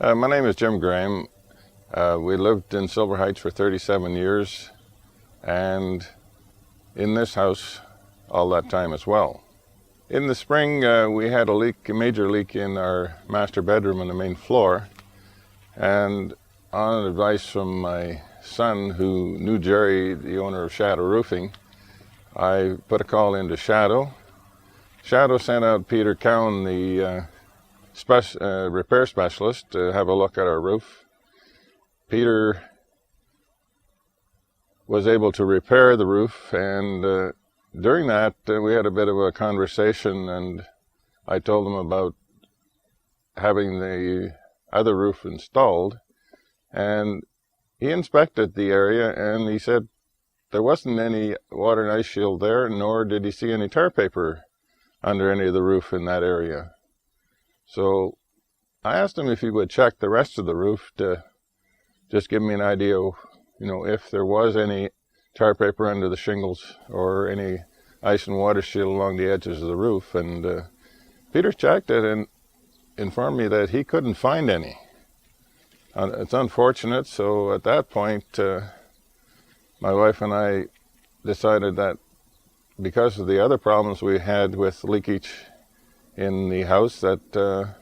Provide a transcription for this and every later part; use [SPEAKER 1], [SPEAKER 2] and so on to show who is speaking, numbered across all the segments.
[SPEAKER 1] My name is Jim Graham. We lived in Silver Heights for 37 years and in this house all that time as well. In the spring, we had a major leak in our master bedroom on the main floor, and on advice from my son, who knew Jerry, the owner of Chateau Roofing, I put a call into Chateau. Chateau sent out Peter Cowan, the repair specialist, to have a look at our roof. Peter was able to repair the roof, and during that we had a bit of a conversation, and I told him about having the other roof installed, and he inspected the area and he said there wasn't any water and ice shield there, nor did he see any tar paper under any of the roof in that area. So I asked him if he would check the rest of the roof to just give me an idea of, if there was any tar paper under the shingles or any ice and water shield along the edges of the roof. And Peter checked it and informed me that he couldn't find any. It's unfortunate, so at that point, my wife and I decided that because of the other problems we had with leakage in the house, that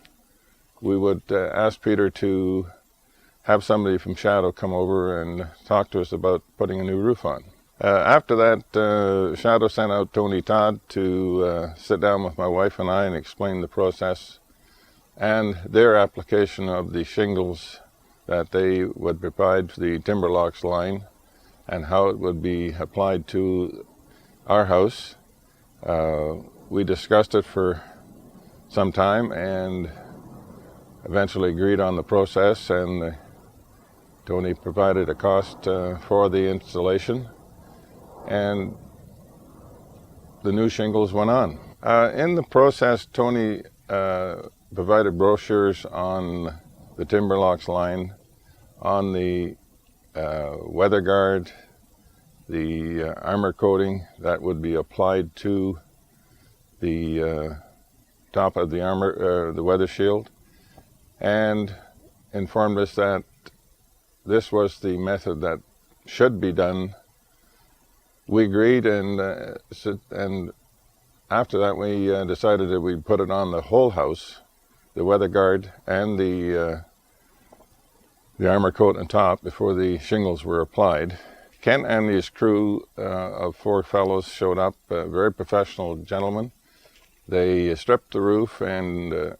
[SPEAKER 1] we would ask Peter to have somebody from Chateau come over and talk to us about putting a new roof on. After that, Chateau sent out Tony Todd to sit down with my wife and I and explain the process and their application of the shingles that they would provide for the timber locks line and how it would be applied to our house. We discussed it for some time and eventually agreed on the process, and Tony provided a cost for the installation, and the new shingles went on. In the process, Tony provided brochures on the timber locks line, on the weather guard, the armor coating that would be applied to the top of the armor, the weather shield, and informed us that this was the method that should be done. We agreed, and after that we decided that we'd put it on the whole house, the weather guard and the armor coat on top, before the shingles were applied. Ken and his crew of 4 fellows showed up, very professional gentlemen. They stripped the roof, and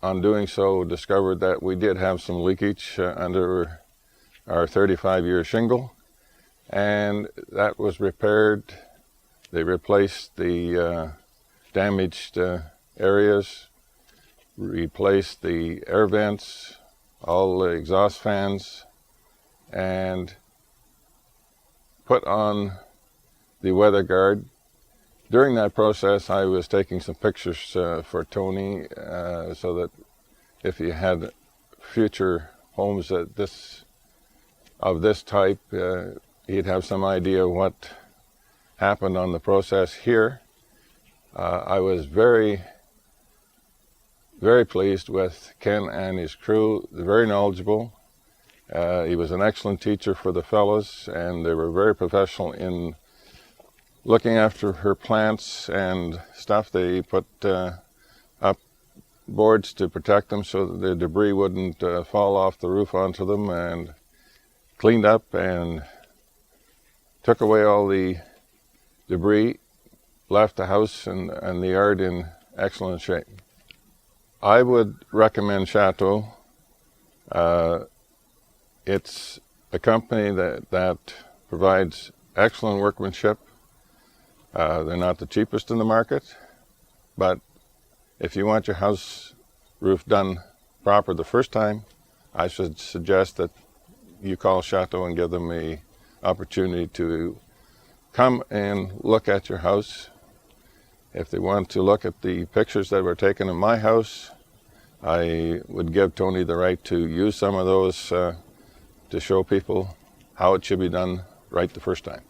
[SPEAKER 1] on doing so discovered that we did have some leakage under our 35-year shingle, and that was repaired. They replaced the damaged areas, replaced the air vents, all the exhaust fans, and put on the weather guard. During that process, I was taking some pictures for Tony, so that if he had future homes of this type, he'd have some idea what happened on the process here. I was very, very pleased with Ken and his crew. They're very knowledgeable. He was an excellent teacher for the fellows, and they were very professional in looking after her plants and stuff. They put up boards to protect them so that the debris wouldn't fall off the roof onto them, and cleaned up and took away all the debris, left the house and the yard in excellent shape. I would recommend Chateau. It's a company that provides excellent workmanship. They're not the cheapest in the market, but if you want your house roof done proper the first time, I should suggest that you call Chateau and give them the opportunity to come and look at your house. If they want to look at the pictures that were taken in my house, I would give Tony the right to use some of those to show people how it should be done right the first time.